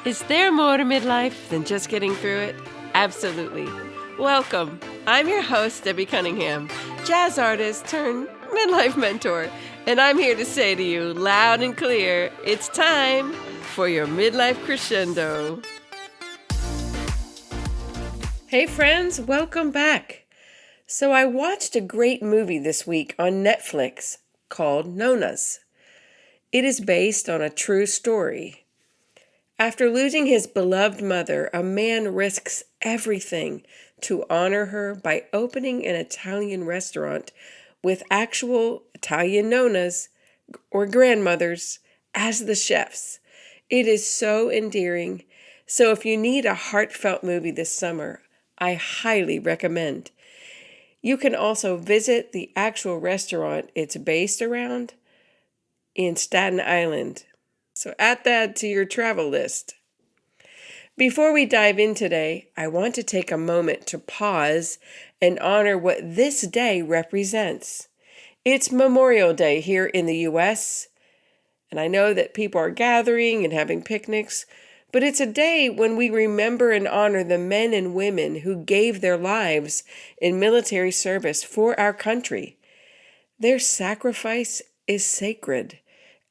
Is there more to midlife than just getting through it? Absolutely. Welcome. I'm your host, Debbie Cunningham, jazz artist turned midlife mentor, and I'm here to say to you loud and clear, it's time for your Midlife Crescendo. Hey friends, welcome back. So I watched a great movie this week on Netflix called Nonas. It is based on a true story. After losing his beloved mother, a man risks everything to honor her by opening an Italian restaurant with actual Italian nonas or grandmothers as the chefs. It is so endearing. So if you need a heartfelt movie this summer, I highly recommend. You can also visit the actual restaurant it's based around in Staten Island. So add that to your travel list. Before we dive in today, I want to take a moment to pause and honor what this day represents. It's Memorial Day here in the U.S., and I know that people are gathering and having picnics, but it's a day when we remember and honor the men and women who gave their lives in military service for our country. Their sacrifice is sacred.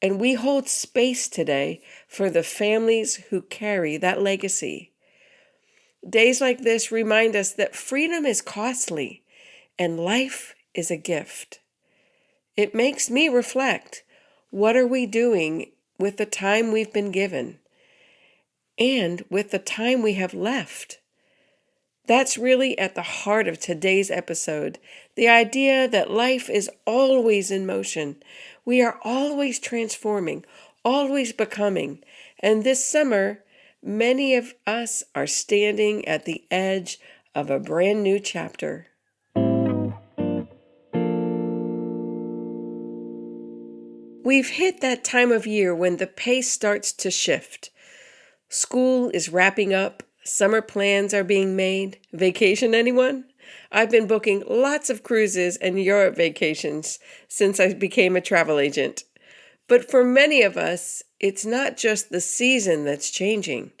And we hold space today for the families who carry that legacy. Days like this remind us that freedom is costly and life is a gift. It makes me reflect, what are we doing with the time we've been given and with the time we have left? That's really at the heart of today's episode, the idea that life is always in motion. We are always transforming, always becoming. And this summer, many of us are standing at the edge of a brand new chapter. We've hit that time of year when the pace starts to shift. School is wrapping up. Summer plans are being made. Vacation, anyone? I've been booking lots of cruises and Europe vacations since I became a travel agent. But for many of us, it's not just the season that's changing.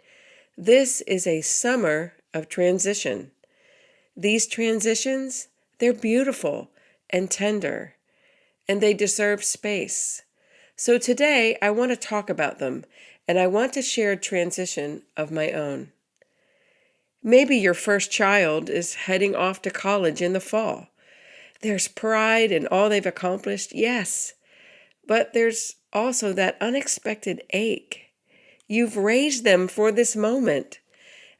This is a summer of transition. These transitions, they're beautiful and tender, and they deserve space. So today, I want to talk about them, and I want to share a transition of my own. Maybe your first child is heading off to college in the fall. There's pride in all they've accomplished, yes, but there's also that unexpected ache. You've raised them for this moment,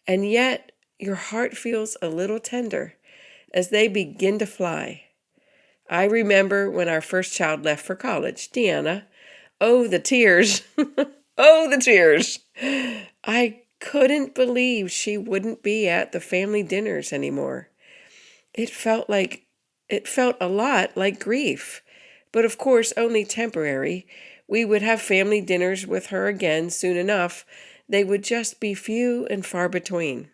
and yet your heart feels a little tender as they begin to fly. I remember when our first child left for college, Deanna. Oh, the tears. Oh, the tears. I couldn't believe she wouldn't be at the family dinners anymore. It felt a lot like grief, but of course only temporary. We would have family dinners with her again soon enough. They would just be few and far between.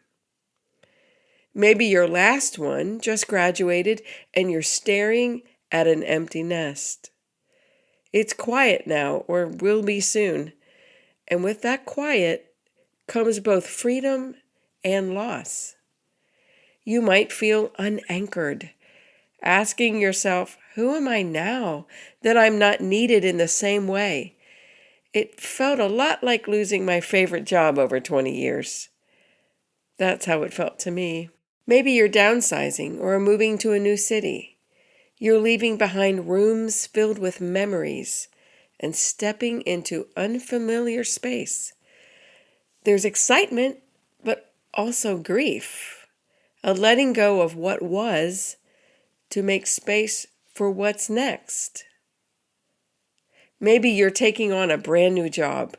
Maybe your last one just graduated and you're staring at an empty nest. It's quiet now, or will be soon. And with that quiet comes both freedom and loss. You might feel unanchored, asking yourself, who am I now that I'm not needed in the same way? It felt a lot like losing my favorite job over 20 years. That's how it felt to me. Maybe you're downsizing or moving to a new city. You're leaving behind rooms filled with memories and stepping into unfamiliar space. There's excitement, but also grief, a letting go of what was to make space for what's next. Maybe you're taking on a brand new job.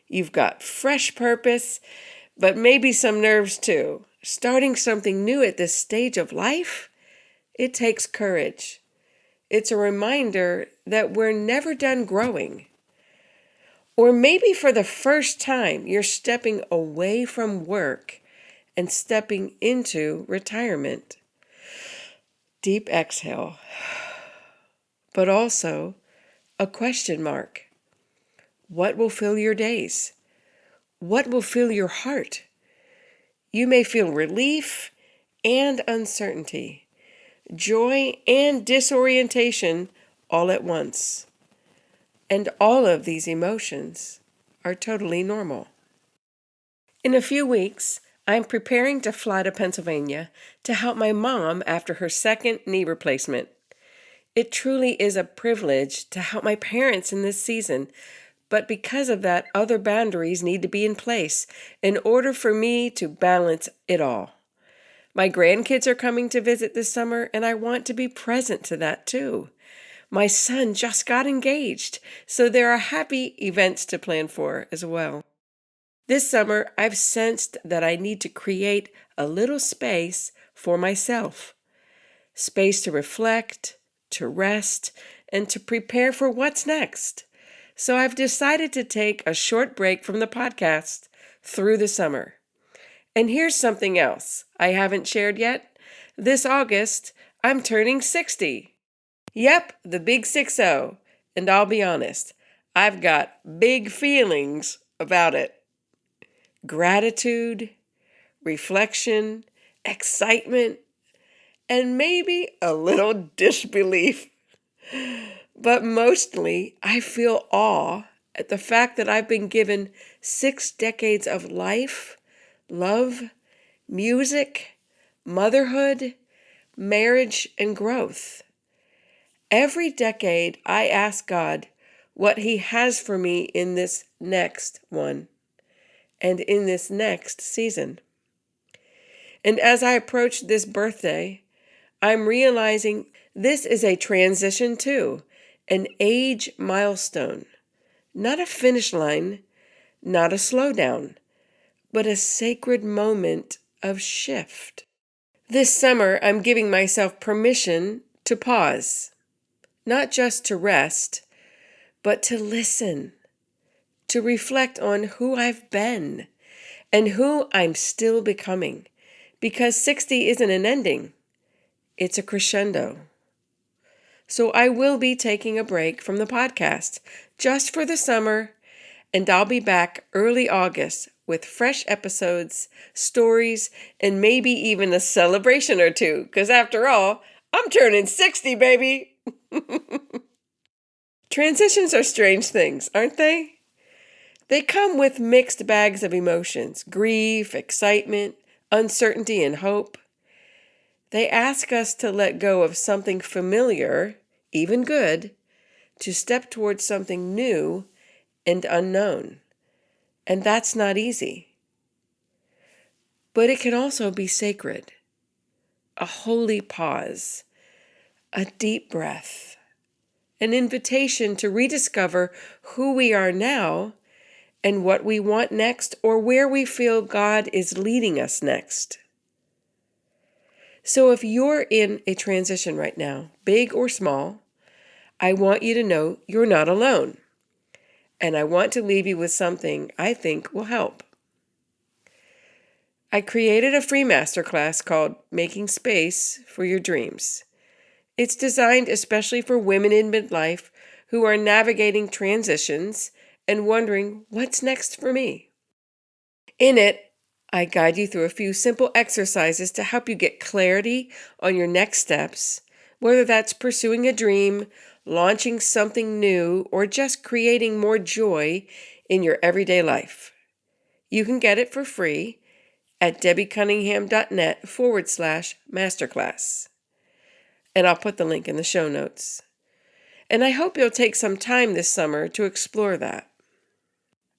You've got fresh purpose, but maybe some nerves too. Starting something new at this stage of life, it takes courage. It's a reminder that we're never done growing. Or maybe for the first time, you're stepping away from work and stepping into retirement. Deep exhale, but also a question mark. What will fill your days? What will fill your heart? You may feel relief and uncertainty, joy and disorientation all at once. And all of these emotions are totally normal. In a few weeks, I'm preparing to fly to Pennsylvania to help my mom after her second knee replacement. It truly is a privilege to help my parents in this season, but because of that, other boundaries need to be in place in order for me to balance it all. My grandkids are coming to visit this summer, and I want to be present to that too. My son just got engaged, so there are happy events to plan for as well. This summer, I've sensed that I need to create a little space for myself. Space to reflect, to rest, and to prepare for what's next. So I've decided to take a short break from the podcast through the summer. And here's something else I haven't shared yet. This August, I'm turning 60. Yep, the big 60. And I'll be honest, I've got big feelings about it. Gratitude, reflection, excitement, and maybe a little disbelief. But mostly, I feel awe at the fact that I've been given 6 decades of life, love, music, motherhood, marriage, and growth. Every decade, I ask God what He has for me in this next one and in this next season. And as I approach this birthday, I'm realizing this is a transition too, an age milestone, not a finish line, not a slowdown, but a sacred moment of shift. This summer, I'm giving myself permission to pause, not just to rest, but to listen, to reflect on who I've been and who I'm still becoming, because 60 isn't an ending, it's a crescendo. So I will be taking a break from the podcast just for the summer, and I'll be back early August with fresh episodes, stories, and maybe even a celebration or two, because after all, I'm turning 60, baby! Transitions are strange things, aren't they? They come with mixed bags of emotions, grief, excitement, uncertainty, and hope. They ask us to let go of something familiar, even good, to step towards something new and unknown. And that's not easy. But it can also be sacred. A holy pause, a deep breath, an invitation to rediscover who we are now and what we want next, or where we feel God is leading us next. So if you're in a transition right now, big or small, I want you to know you're not alone. And I want to leave you with something I think will help. I created a free masterclass called Making Space for Your Dreams. It's designed especially for women in midlife who are navigating transitions and wondering, what's next for me? In it, I guide you through a few simple exercises to help you get clarity on your next steps, whether that's pursuing a dream, launching something new, or just creating more joy in your everyday life. You can get it for free at debbiecunningham.net/masterclass. And I'll put the link in the show notes. And I hope you'll take some time this summer to explore that.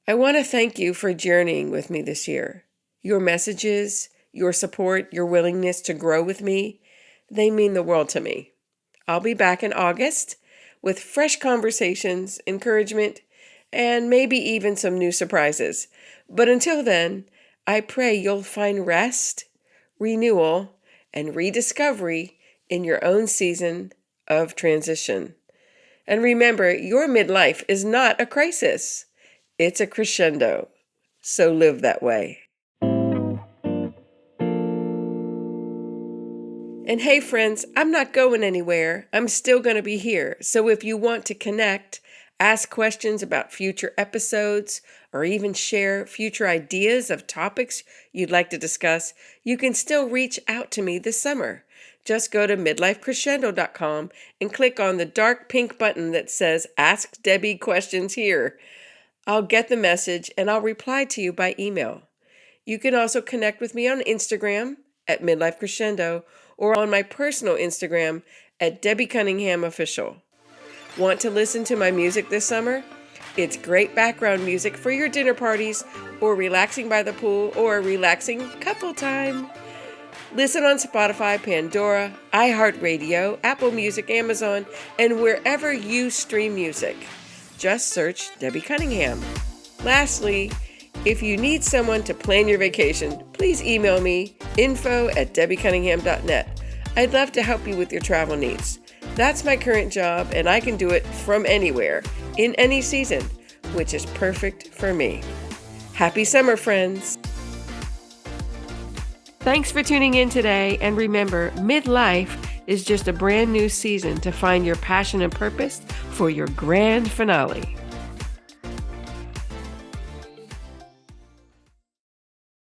I want to thank you for journeying with me this year. Your messages, your support, your willingness to grow with me, they mean the world to me. I'll be back in August with fresh conversations, encouragement, and maybe even some new surprises. But until then, I pray you'll find rest, renewal, and rediscovery in your own season of transition. And remember, your midlife is not a crisis. It's a crescendo. So live that way. And hey, friends, I'm not going anywhere. I'm still going to be here. So if you want to connect, ask questions about future episodes, or even share future ideas of topics you'd like to discuss, you can still reach out to me this summer. Just go to midlifecrescendo.com and click on the dark pink button that says Ask Debbie Questions Here. I'll get the message and I'll reply to you by email. You can also connect with me on Instagram at Midlife Crescendo or on my personal Instagram at Debbie Cunningham Official. Want to listen to my music this summer? It's great background music for your dinner parties or relaxing by the pool or relaxing couple time. Listen on Spotify, Pandora, iHeartRadio, Apple Music, Amazon, and wherever you stream music. Just search Debbie Cunningham. Lastly, if you need someone to plan your vacation, please email me, info@debbiecunningham.net. I'd love to help you with your travel needs. That's my current job, and I can do it from anywhere, in any season, which is perfect for me. Happy summer, friends! Thanks for tuning in today, and remember, midlife is just a brand new season to find your passion and purpose for your grand finale.